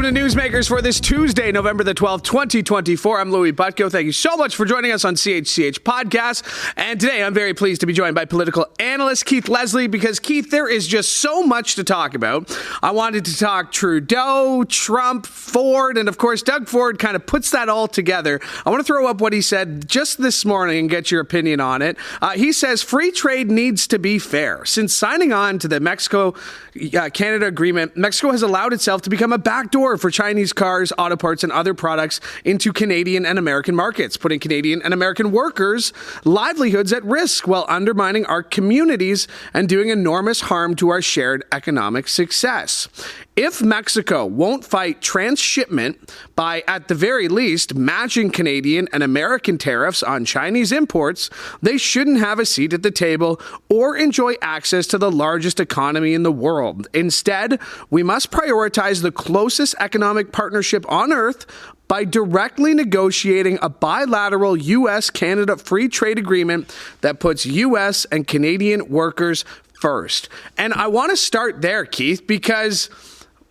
to Newsmakers for this Tuesday, November the 12th, 2024. I'm Louie Butko. Thank you so much for joining us on CHCH Podcast. And today I'm very pleased to be joined by political analyst Keith Leslie because, Keith, there is just so much to talk about. I wanted to talk Trudeau, Trump, Ford, and of course, Doug Ford kind of puts that all together. I want to throw up what he said just this morning and get your opinion on it. He says free trade needs to be fair. Since signing on to the Mexico-Canada agreement, Mexico has allowed itself to become a backdoor for Chinese cars, auto parts, and other products into Canadian and American markets, putting Canadian and American workers' livelihoods at risk while undermining our communities and doing enormous harm to our shared economic success. If Mexico won't fight transshipment by, at the very least, matching Canadian and American tariffs on Chinese imports, they shouldn't have a seat at the table or enjoy access to the largest economy in the world. Instead, we must prioritize the closest economic partnership on earth by directly negotiating a bilateral U.S.-Canada free trade agreement that puts U.S. and Canadian workers first. And I want to start there, Keith, because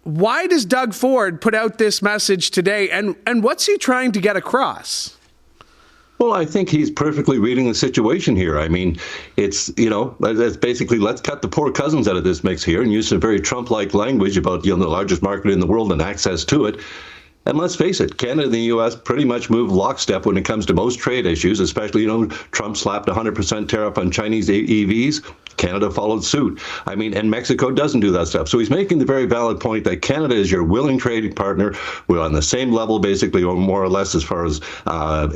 why does Doug Ford put out this message today, and what's he trying to get across? Well, I think he's perfectly reading the situation here. I mean, it's basically let's cut the poor cousins out of this mix here and use some very Trump-like language about, the largest market in the world and access to it. And let's face it, Canada and the U.S. pretty much move lockstep when it comes to most trade issues, especially, Trump slapped 100% tariff on Chinese EVs. Canada followed suit. I mean, and Mexico doesn't do that stuff. So he's making the very valid point that Canada is your willing trading partner. We're on the same level, basically, or more or less, as far as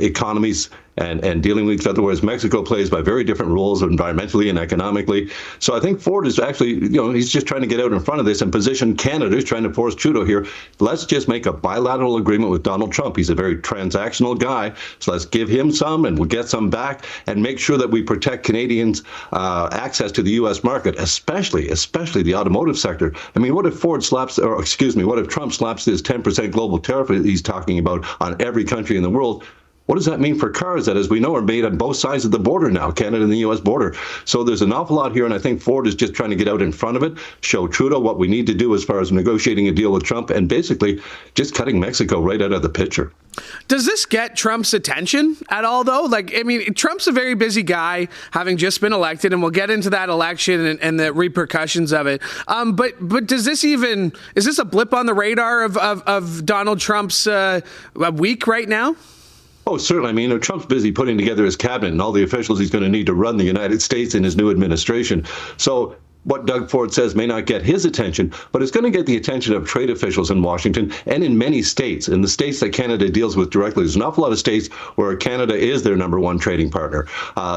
economies and dealing with each other, whereas Mexico plays by very different rules environmentally and economically. So I think Ford is actually, he's just trying to get out in front of this and position Canada. He's trying to force Trudeau here. Let's just make a bilateral agreement with Donald Trump. He's a very transactional guy. So let's give him some and we'll get some back and make sure that we protect Canadians' access to the U.S. market, especially the automotive sector. I mean, what if Trump slaps this 10% global tariff he's talking about on every country in the world? What does that mean for cars that, as we know, are made on both sides of the border now, Canada and the U.S. border? So there's an awful lot here, and I think Ford is just trying to get out in front of it, show Trudeau what we need to do as far as negotiating a deal with Trump, and basically just cutting Mexico right out of the picture. Does this get Trump's attention at all, though? Trump's a very busy guy, having just been elected, and we'll get into that election and the repercussions of it. But does this is this a blip on the radar of Donald Trump's week right now? Oh, certainly. I mean, Trump's busy putting together his cabinet and all the officials he's going to need to run the United States in his new administration. So what Doug Ford says may not get his attention, but it's going to get the attention of trade officials in Washington and in many states. In the states that Canada deals with directly, there's an awful lot of states where Canada is their number one trading partner.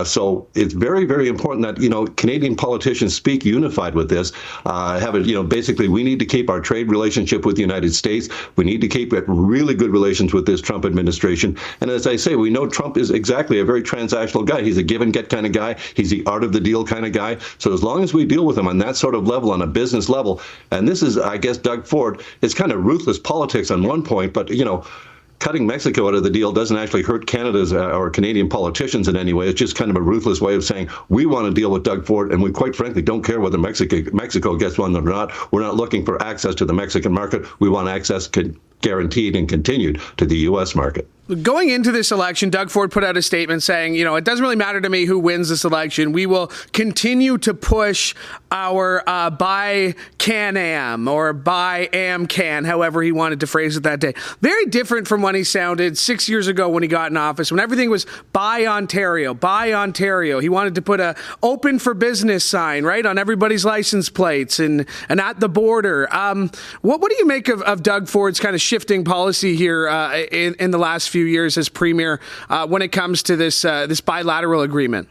So it's very, very important that, Canadian politicians speak unified with this. Basically, we need to keep our trade relationship with the United States. We need to keep really good relations with this Trump administration. And as I say, we know Trump is exactly a very transactional guy. He's a give and get kind of guy. He's the art of the deal kind of guy. So as long as we deal with him on that sort of level, on a business level. And this is, I guess, Doug Ford, it's kind of ruthless politics on one point, but, cutting Mexico out of the deal doesn't actually hurt Canada's or Canadian politicians in any way. It's just kind of a ruthless way of saying we want to deal with Doug Ford, and we quite frankly don't care whether Mexico gets one or not. We're not looking for access to the Mexican market. We want access guaranteed and continued to the U.S. market. Going into this election, Doug Ford put out a statement saying, it doesn't really matter to me who wins this election. We will continue to push our buy Can-Am or buy Am-Can, however he wanted to phrase it that day. Very different from when he sounded 6 years ago when he got in office, when everything was buy Ontario, buy Ontario. He wanted to put a open for business sign, right, on everybody's license plates and at the border. What do you make of Doug Ford's kind of shifting policy here in the last few years as premier when it comes to this bilateral agreement?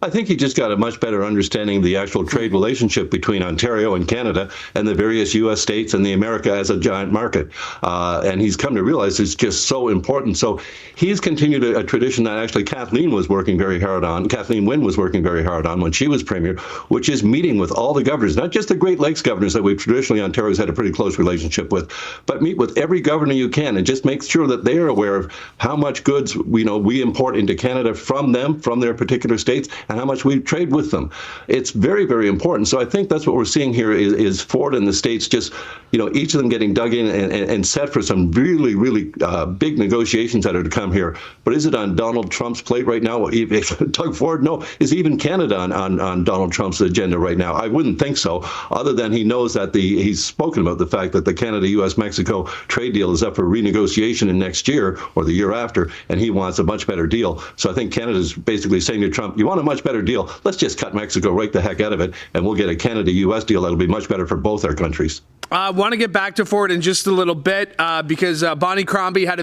I think he just got a much better understanding of the actual trade relationship between Ontario and Canada and the various U.S. states and the America as a giant market. And he's come to realize it's just so important. So he's continued a tradition that actually Kathleen Wynne was working very hard on when she was premier, which is meeting with all the governors, not just the Great Lakes governors that we've traditionally, Ontario's had a pretty close relationship with, but meet with every governor you can and just make sure that they are aware of how much goods we import into Canada from them, from their particular states, and how much we trade with them. It's very, very important. So I think that's what we're seeing here is Ford and the States just, each of them getting dug in and set for some really, really big negotiations that are to come here. But is it on Donald Trump's plate right now? Doug Ford, no. Is even Canada on Donald Trump's agenda right now? I wouldn't think so, other than he knows that he's spoken about the fact that the Canada-U.S.-Mexico trade deal is up for renegotiation in next year or the year after, and he wants a much better deal. So I think Canada's basically saying to Trump, you want a much better deal? Let's just cut Mexico right the heck out of it, and we'll get a Canada-U.S. deal that'll be much better for both our countries. I want to get back to Ford in just a little bit because Bonnie Crombie had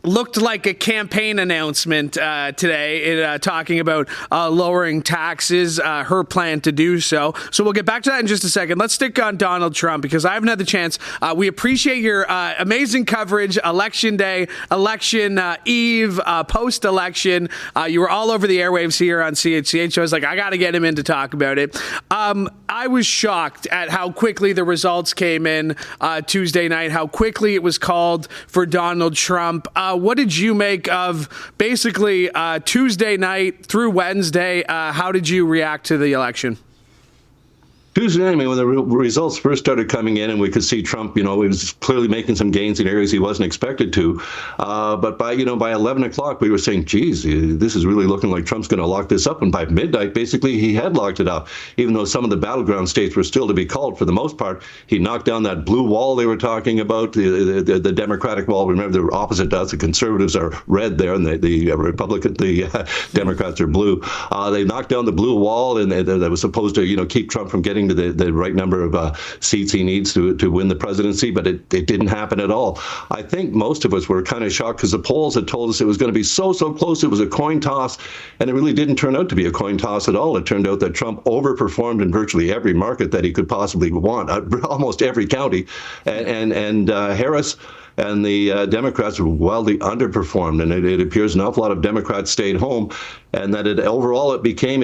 looked like a campaign announcement today talking about lowering taxes, her plan to do so. So we'll get back to that in just a second. Let's stick on Donald Trump because I haven't had the chance. We appreciate your amazing coverage, election day, election eve, post-election. You were all over the airwaves here on CHCH. So I was like, I got to get him in to talk about it. I was shocked at how quickly the results came in Tuesday night, how quickly it was called for Donald Trump. What did you make of basically Tuesday night through Wednesday? How did you react to the election? Tuesday night, when the results first started coming in and we could see Trump, he was clearly making some gains in areas he wasn't expected to. But by 11 o'clock, we were saying, geez, this is really looking like Trump's going to lock this up. And by midnight, basically, he had locked it up, even though some of the battleground states were still to be called. For the most part, he knocked down that blue wall they were talking about, the Democratic wall. Remember, the opposite does. The conservatives are red there, and the Democrats are blue. They knocked down the blue wall, and that was supposed to, keep Trump from getting to the right number of seats he needs to win the presidency, but it didn't happen at all. I think most of us were kind of shocked because the polls had told us it was going to be so close. It was a coin toss, and it really didn't turn out to be a coin toss at all. It turned out that Trump overperformed in virtually every market that he could possibly want, almost every county, and Harris and the Democrats were wildly underperformed, and it appears an awful lot of Democrats stayed home, and that overall it became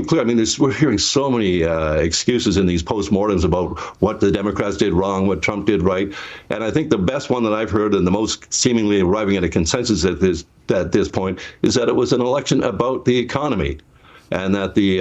clear. I mean, we're hearing so many excuses in these postmortems about what the Democrats did wrong, what Trump did right, and I think the best one that I've heard and the most seemingly arriving at a consensus at this point is that it was an election about the economy. And that the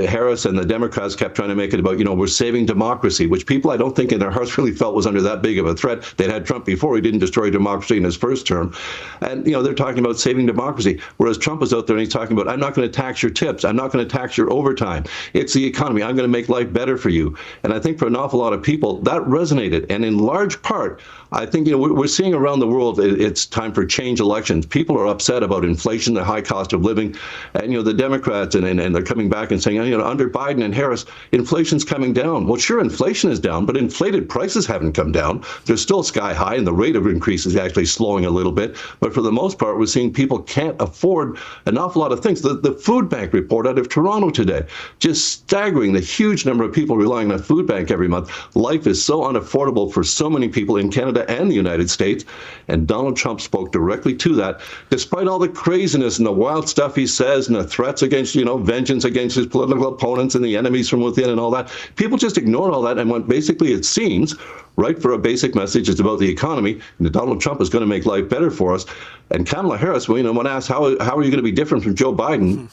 Harris and the Democrats kept trying to make it about, we're saving democracy, which people I don't think in their hearts really felt was under that big of a threat. They'd had Trump before. He didn't destroy democracy in his first term. And, they're talking about saving democracy. Whereas Trump was out there and he's talking about, I'm not going to tax your tips. I'm not going to tax your overtime. It's the economy. I'm going to make life better for you. And I think for an awful lot of people, that resonated. And in large part, I think, we're seeing around the world, it's time for change elections. People are upset about inflation, the high cost of living. And, the Democrats and they're coming back and saying, under Biden and Harris, inflation's coming down. Well, sure, inflation is down, but inflated prices haven't come down. They're still sky high, and the rate of increase is actually slowing a little bit. But for the most part, we're seeing people can't afford an awful lot of things. The food bank report out of Toronto today, just staggering the huge number of people relying on a food bank every month. Life is so unaffordable for so many people in Canada and the United States, and Donald Trump spoke directly to that, despite all the craziness and the wild stuff he says and the threats against, vengeance against his political opponents and the enemies from within and all that. People just ignored all that and went, basically, it seems, right for a basic message. It's about the economy, and Donald Trump is going to make life better for us. And Kamala Harris, when asked, how are you going to be different from Joe Biden,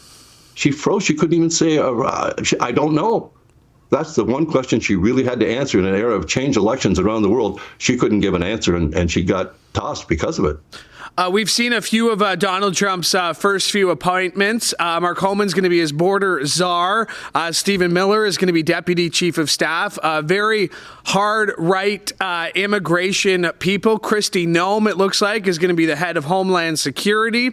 she froze. She couldn't even say, I don't know. That's the one question she really had to answer in an era of change elections around the world. She couldn't give an answer, and she got tossed because of it. We've seen a few of Donald Trump's first few appointments. Mark Homan's going to be his border czar. Stephen Miller is going to be deputy chief of staff. Very hard right immigration people. Kristi Noem, it looks like, is going to be the head of Homeland Security.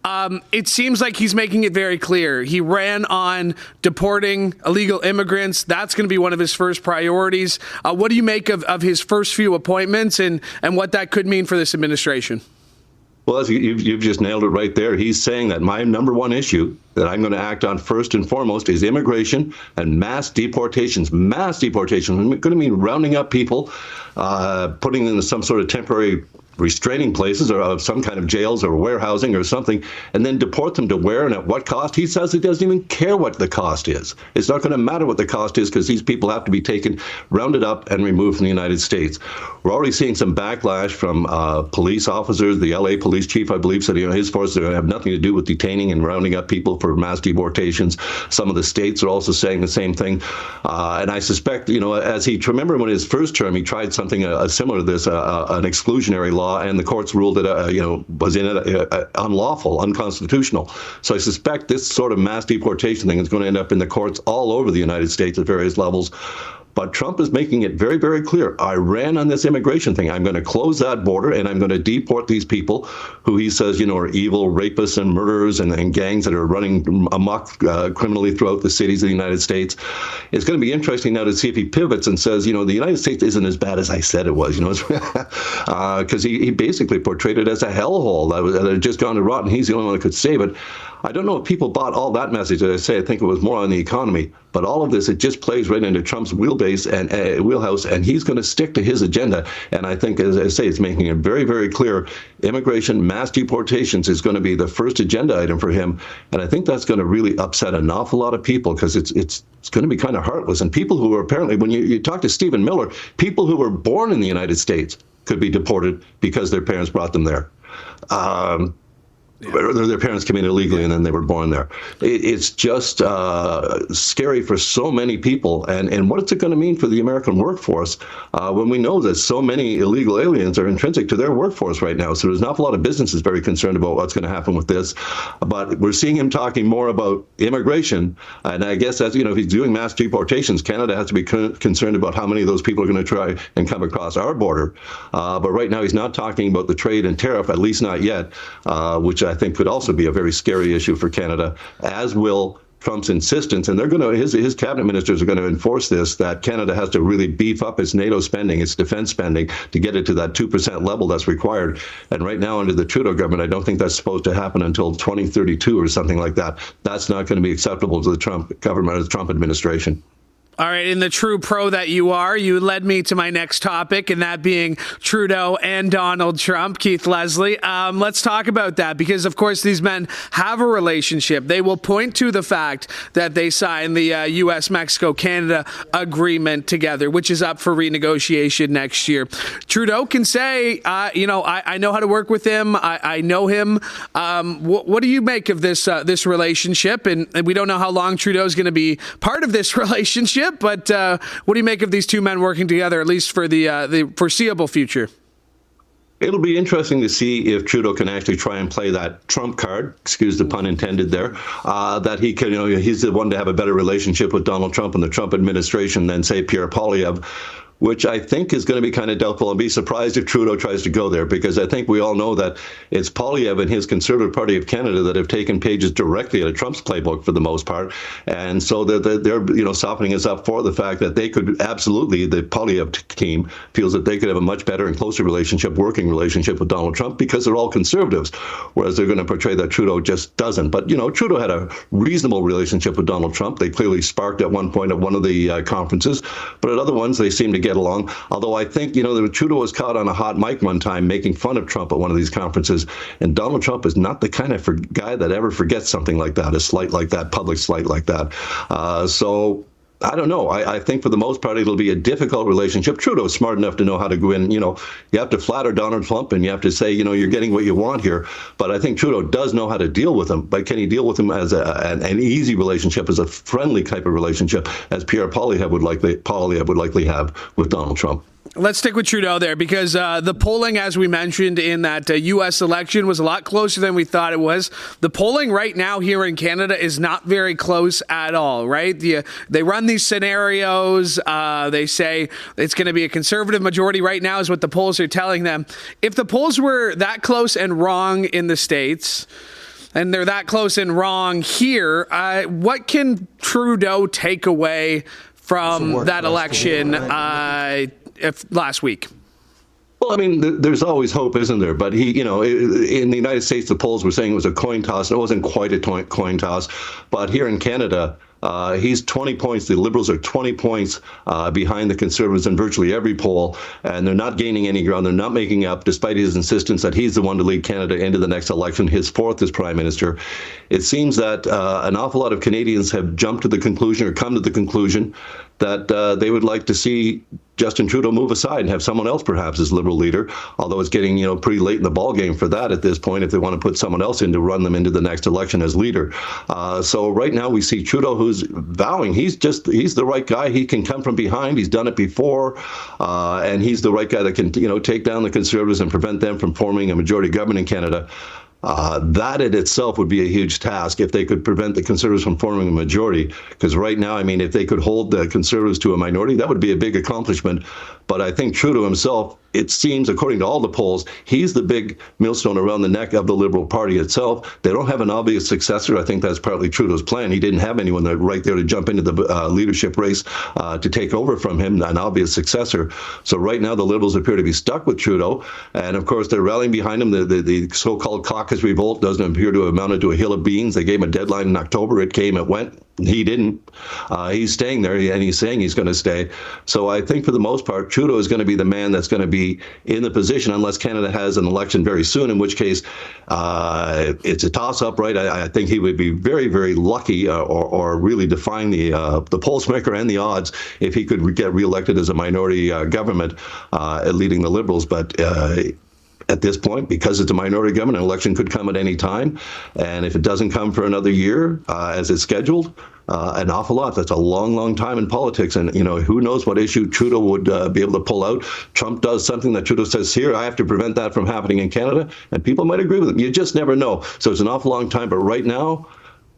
It seems like he's making it very clear. He ran on deporting illegal immigrants. That's going to be one of his first priorities. What do you make of his first few appointments and what that could mean for this administration? Well, as you've just nailed it right there. He's saying that my number one issue that I'm going to act on first and foremost is immigration and mass deportations. Mass deportations. I'm going to mean rounding up people, putting them in some sort of temporary restraining places or of some kind of jails or warehousing or something, and then deport them to where and at what cost. He says he doesn't even care what the cost is. It's not going to matter what the cost is because these people have to be taken, rounded up, and removed from the United States. We're already seeing some backlash from police officers. The LA police chief, I believe, said his forces are going to have nothing to do with detaining and rounding up people for mass deportations. Some of the states are also saying the same thing. And I suspect, as he, remember when his first term, he tried something similar to this, an exclusionary law, and the courts ruled it, was unlawful, unconstitutional. So I suspect this sort of mass deportation thing is going to end up in the courts all over the United States at various levels. But Trump is making it very, very clear. I ran on this immigration thing. I'm going to close that border, and I'm going to deport these people who he says, are evil rapists and murderers and gangs that are running amok criminally throughout the cities of the United States. It's going to be interesting now to see if he pivots and says, the United States isn't as bad as I said it was, because he basically portrayed it as a hellhole that had just gone to rot, and he's the only one that could save it. I don't know if people bought all that message. As I say, I think it was more on the economy. But all of this, it just plays right into Trump's wheelhouse, and he's going to stick to his agenda. And I think, as I say, it's making it very, very clear, immigration, mass deportations is going to be the first agenda item for him. And I think that's going to really upset an awful lot of people because it's going to be kind of heartless. And people who are apparently, when you talk to Stephen Miller, people who were born in the United States could be deported because their parents brought them there. Their parents came in illegally and then they were born there. It's just scary for so many people. And what is it going to mean for the American workforce when we know that so many illegal aliens are intrinsic to their workforce right now? So there's an awful lot of businesses very concerned about what's going to happen with this. But we're seeing him talking more about immigration. And I guess that's, if he's doing mass deportations, Canada has to be concerned about how many of those people are going to try and come across our border. But right now he's not talking about the trade and tariff, at least not yet, which I think could also be a very scary issue for Canada, as will Trump's insistence, and they're going to, his cabinet ministers are going to enforce this, that Canada has to really beef up its NATO spending, its defense spending, to get it to that 2% level that's required. And right now, under the Trudeau government, I don't think that's supposed to happen until 2032 or something like that. That's not going to be acceptable to the Trump government or the Trump administration. All right, in the true pro that you are, you led me to my next topic, and that being Trudeau and Donald Trump. Keith Leslie, let's talk about that because, of course, these men have a relationship. They will point to the fact that they signed the U.S.-Mexico-Canada agreement together, which is up for renegotiation next year. Trudeau can say, I know how to work with him. I know him. What do you make of this relationship? And we don't know how long Trudeau's going to be part of this relationship. But what do you make of these two men working together, at least for the foreseeable future? It'll be interesting to see if Trudeau can actually try and play that Trump card, excuse the pun intended there, that he can, he's the one to have a better relationship with Donald Trump and the Trump administration than, say, Pierre Poilievre, which I think is going to be kind of doubtful. I'll be surprised if Trudeau tries to go there, because I think we all know that it's Poilievre and his Conservative Party of Canada that have taken pages directly out of Trump's playbook for the most part. And so they're softening us up for the fact that they could absolutely, the Poilievre team feels that they could have a much better and closer working relationship with Donald Trump because they're all conservatives, whereas they're going to portray that Trudeau just doesn't. But, Trudeau had a reasonable relationship with Donald Trump. They clearly sparked at one point at one of the conferences, but at other ones they seem to get along. Although I think, Trudeau was caught on a hot mic one time making fun of Trump at one of these conferences, and Donald Trump is not the kind of guy that ever forgets something like that, a slight like that, public slight like that. So I don't know. I think for the most part, it'll be a difficult relationship. Trudeau's smart enough to know how to go in. You have to flatter Donald Trump and you have to say, you're getting what you want here. But I think Trudeau does know how to deal with him. But can he deal with him as an easy relationship, as a friendly type of relationship, as Pierre Poilievre would likely have with Donald Trump? Let's stick with Trudeau there because the polling, as we mentioned in that U.S. election, was a lot closer than we thought it was. The polling right now here in Canada is not very close at all, right? They run these scenarios. They say it's going to be a Conservative majority right now is what the polls are telling them. If the polls were that close and wrong in the States, and they're that close and wrong here, what can Trudeau take away from that election last week? Well, I mean, there's always hope, isn't there? But he, in the United States, the polls were saying it was a coin toss. It wasn't quite a coin toss. But here in Canada, He's 20 points. The Liberals are 20 points behind the Conservatives in virtually every poll, and they're not gaining any ground. They're not making up, despite his insistence that he's the one to lead Canada into the next election, his fourth as Prime Minister. It seems that an awful lot of Canadians have jumped to the conclusion or come to the conclusion that they would like to see Justin Trudeau move aside and have someone else perhaps as Liberal leader, although it's getting pretty late in the ballgame for that at this point if they want to put someone else in to run them into the next election as leader. So right now we see Trudeau, who's vowing he's the right guy. He can come from behind. He's done it before, and he's the right guy that can take down the Conservatives and prevent them from forming a majority government in Canada. That in itself would be a huge task if they could prevent the Conservatives from forming a majority. Because right now, if they could hold the Conservatives to a minority, that would be a big accomplishment. But I think Trudeau himself, it seems, according to all the polls, he's the big millstone around the neck of the Liberal Party itself. They don't have an obvious successor. I think that's partly Trudeau's plan. He didn't have anyone right there to jump into the leadership race to take over from him, an obvious successor. So right now, the Liberals appear to be stuck with Trudeau. And of course, they're rallying behind him. The so-called caucus revolt doesn't appear to have amounted to a hill of beans. They gave him a deadline in October. It came, it went. He didn't. He's staying there, and he's saying he's going to stay. So I think for the most part, Trudeau is going to be the man that's going to be in the position unless Canada has an election very soon, in which case it's a toss-up, right? I think he would be very, very lucky or really defying the polls maker and the odds if he could get reelected as a minority government leading the Liberals. But at this point, because it's a minority government, an election could come at any time. And if it doesn't come for another year, as it's scheduled, an awful lot. That's a long, long time in politics. And, who knows what issue Trudeau would be able to pull out. Trump does something that Trudeau says, here, I have to prevent that from happening in Canada. And people might agree with him. You just never know. So it's an awful long time. But right now,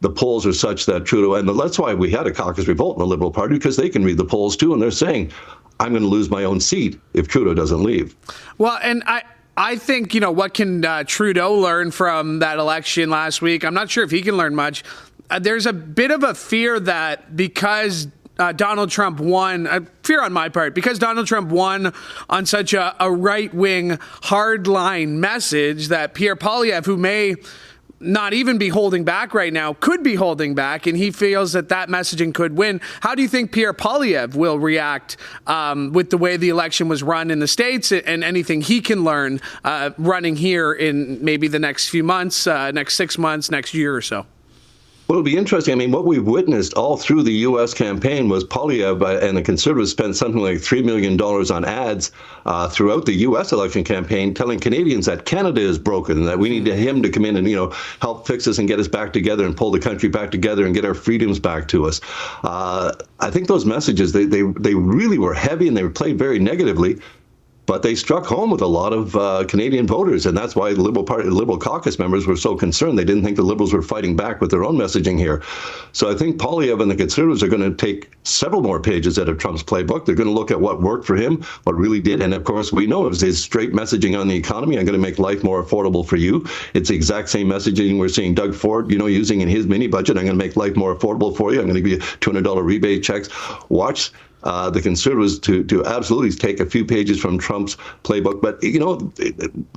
the polls are such that Trudeau, and that's why we had a caucus revolt in the Liberal Party, because they can read the polls too. And they're saying, I'm going to lose my own seat if Trudeau doesn't leave. Well, and I think, what can Trudeau learn from that election last week? I'm not sure if he can learn much. There's a bit of a fear that because Donald Trump won, fear on my part, because Donald Trump won on such a right-wing, hard-line message that Pierre Poilievre, who may not even be holding back right now, could be holding back, and he feels that messaging could win. How do you think Pierre Poilievre will react with the way the election was run in the States and anything he can learn running here in maybe the next few months, next 6 months, next year or so? Well, it'll be interesting. What we've witnessed all through the U.S. campaign was Poilievre and the Conservatives spent something like $3 million on ads throughout the U.S. election campaign, telling Canadians that Canada is broken and that we need him to come in and, help fix us and get us back together and pull the country back together and get our freedoms back to us. I think those messages, they really were heavy and they were played very negatively. But they struck home with a lot of Canadian voters, and that's why the Liberal caucus members were so concerned. They didn't think the Liberals were fighting back with their own messaging here. So I think Poilievre and the Conservatives are going to take several more pages out of Trump's playbook. They're going to look at what worked for him, what really did. And of course, we know it was his straight messaging on the economy. I'm going to make life more affordable for you. It's the exact same messaging we're seeing Doug Ford, using in his mini budget. I'm going to make life more affordable for you. I'm going to give you $200 rebate checks. Watch the Conservatives to absolutely take a few pages from Trump's playbook. But,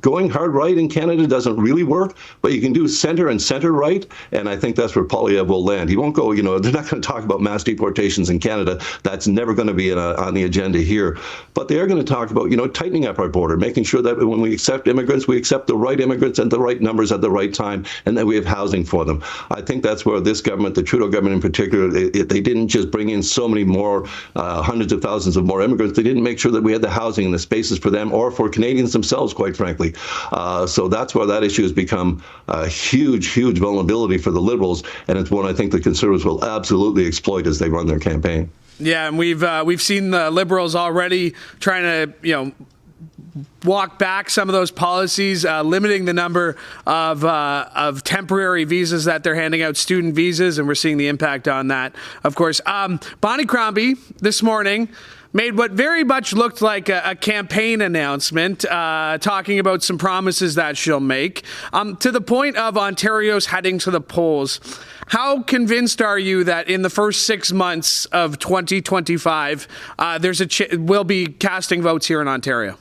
going hard right in Canada doesn't really work, but you can do center and center right. And I think that's where Poilievre will land. He won't go, they're not going to talk about mass deportations in Canada. That's never going to be on the agenda here. But they are going to talk about, tightening up our border, making sure that when we accept immigrants, we accept the right immigrants and the right numbers at the right time, and that we have housing for them. I think that's where this government, the Trudeau government in particular, they didn't just bring in so many more hundreds of thousands of more immigrants. They didn't make sure that we had the housing and the spaces for them or for Canadians themselves, quite frankly. So that's where that issue has become a huge, huge vulnerability for the Liberals, and it's one I think the Conservatives will absolutely exploit as they run their campaign. Yeah, and we've seen the Liberals already trying to, walk back some of those policies, limiting the number of temporary visas that they're handing out, student visas, and we're seeing the impact on that, of course. Bonnie Crombie this morning made what very much looked like a campaign announcement, talking about some promises that she'll make, to the point of Ontario's heading to the polls. How convinced are you that in the first 6 months of 2025, we'll be casting votes here in Ontario?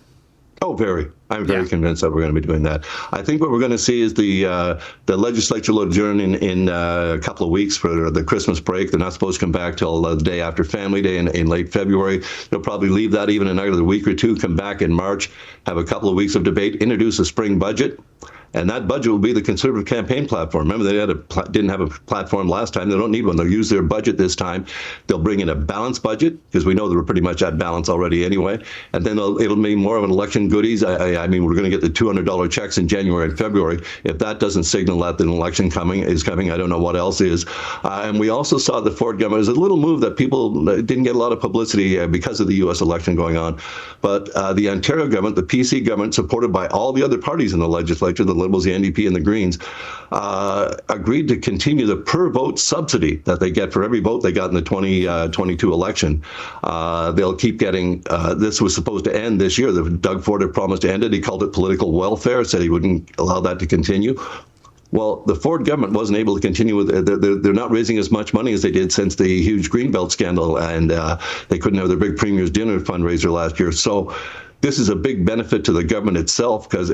Oh, very. I'm very convinced that we're going to be doing that. I think what we're going to see is the legislature will adjourn in a couple of weeks for the Christmas break. They're not supposed to come back till the day after Family Day in late February. They'll probably leave that even another week or two, come back in March, have a couple of weeks of debate, introduce a spring budget. And that budget will be the Conservative campaign platform. Remember, they didn't have a platform last time. They don't need one. They'll use their budget this time. They'll bring in a balanced budget, because we know they were pretty much at balance already anyway. And then it'll be more of an election goodies. I mean, we're going to get the $200 checks in January and February. If that doesn't signal that an election is coming, I don't know what else is. And we also saw the Ford government as a little move that people didn't get a lot of publicity because of the U.S. election going on. But the Ontario government, the PC government, supported by all the other parties in the legislature, the Liberals, the NDP, and the Greens, agreed to continue the per-vote subsidy that they get for every vote they got in the 2022 election. They'll keep getting, this was supposed to end this year. Doug Ford had promised to end it. He called it political welfare, said he wouldn't allow that to continue. Well, the Ford government wasn't able to continue with it. They're not raising as much money as they did since the huge Greenbelt scandal, and they couldn't have their big Premier's Dinner fundraiser last year. So this is a big benefit to the government itself, because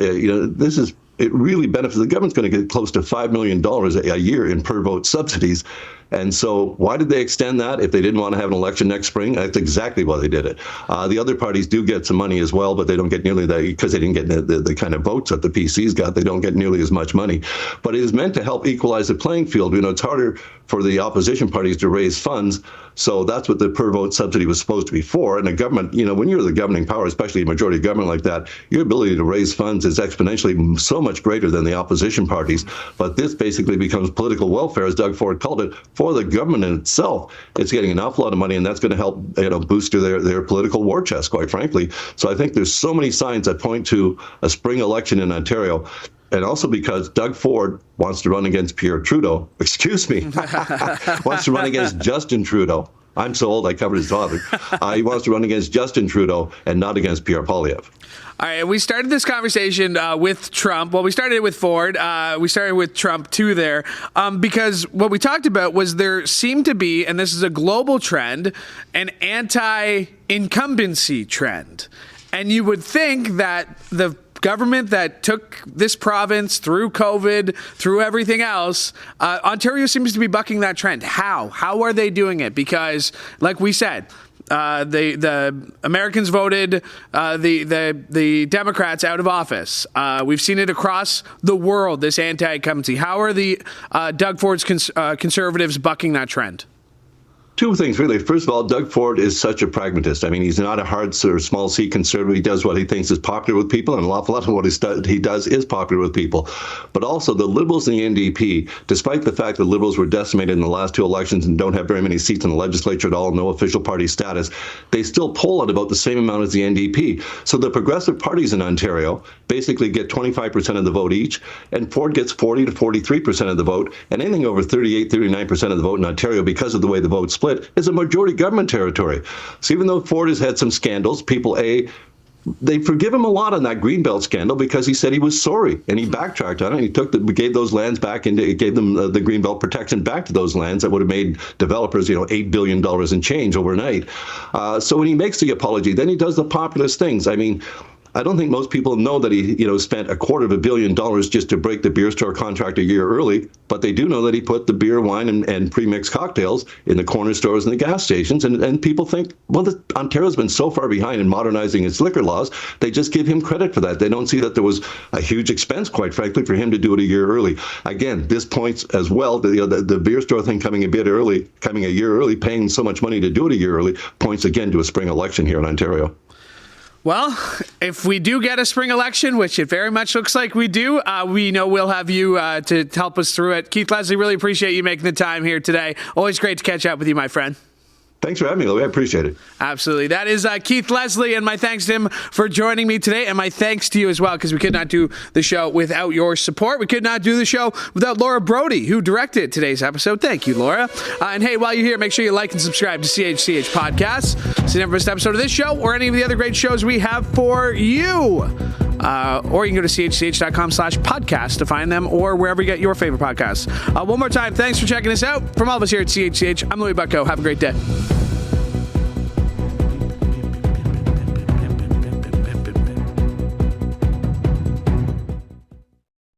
it really benefits the government's going to get close to $5 million a year in per vote subsidies. And so why did they extend that if they didn't want to have an election next spring? That's exactly why they did it. The other parties do get some money as well, but they don't get nearly that, because they didn't get the kind of votes that the PCs got. They don't get nearly as much money. But it is meant to help equalize the playing field. It's harder for the opposition parties to raise funds. So that's what the per vote subsidy was supposed to be for. And the government, when you're the governing power, especially a majority government like that, your ability to raise funds is exponentially so much greater than the opposition parties. But this basically becomes political welfare, as Doug Ford called it, for the government in itself. It's getting an awful lot of money, and that's going to help boost their political war chest, quite frankly. So I think there's so many signs that point to a spring election in Ontario. And also because Doug Ford wants to run against Pierre Trudeau, wants to run against Justin Trudeau. I'm so old, I covered his father. He wants to run against Justin Trudeau and not against Pierre Poilievre. All right, we started this conversation with Trump. Well, we started it with Ford. We started with Trump, too, there, because what we talked about was there seemed to be, and this is a global trend, an anti-incumbency trend. And you would think that the government that took this province through COVID, through everything else, Ontario seems to be bucking that trend. How? How are they doing it? Because, like we said, the Americans voted the Democrats out of office. We've seen it across the world, this anti-incumbency. How are the Doug Ford's Conservatives bucking that trend? Two things, really. First of all, Doug Ford is such a pragmatist. I mean, he's not a hard or small C conservative. He does what he thinks is popular with people, and an awful lot of what he does is popular with people. But also, the Liberals and the NDP, despite the fact that Liberals were decimated in the last two elections and don't have very many seats in the legislature at all, no official party status, they still poll at about the same amount as the NDP. So the progressive parties in Ontario basically get 25% of the vote each, and Ford gets 40 to 43% of the vote, and anything over 38, 39% of the vote in Ontario, because of the way the vote split, is a majority government territory. So even though Ford has had some scandals, they forgive him a lot on that Greenbelt scandal because he said he was sorry, and he backtracked on it. He gave those lands back gave them the Greenbelt protection back to those lands that would have made developers, $8 billion in change overnight. So when he makes the apology, then he does the populist things. I mean, I don't think most people know that he, spent $250 million just to break the beer store contract a year early, but they do know that he put the beer, wine, and pre-mixed cocktails in the corner stores and the gas stations, and people think, well, Ontario's been so far behind in modernizing its liquor laws, they just give him credit for that. They don't see that there was a huge expense, quite frankly, for him to do it a year early. Again, this points as well to the beer store thing coming a year early, paying so much money to do it a year early, points again to a spring election here in Ontario. Well, if we do get a spring election, which it very much looks like we do, we know we'll have you to help us through it. Keith Leslie, really appreciate you making the time here today. Always great to catch up with you, my friend. Thanks for having me, Louie. I appreciate it. Absolutely. That is Keith Leslie, and my thanks to him for joining me today, and my thanks to you as well, because we could not do the show without your support. We could not do the show without Laura Brody, who directed today's episode. Thank you, Laura. And hey, while you're here, make sure you like and subscribe to CHCH Podcasts, so you never miss an episode of this show or any of the other great shows we have for you. Or you can go to chch.com/podcast to find them, or wherever you get your favorite podcasts. One more time, thanks for checking us out. From all of us here at CHCH, I'm Louie Butko. Have a great day.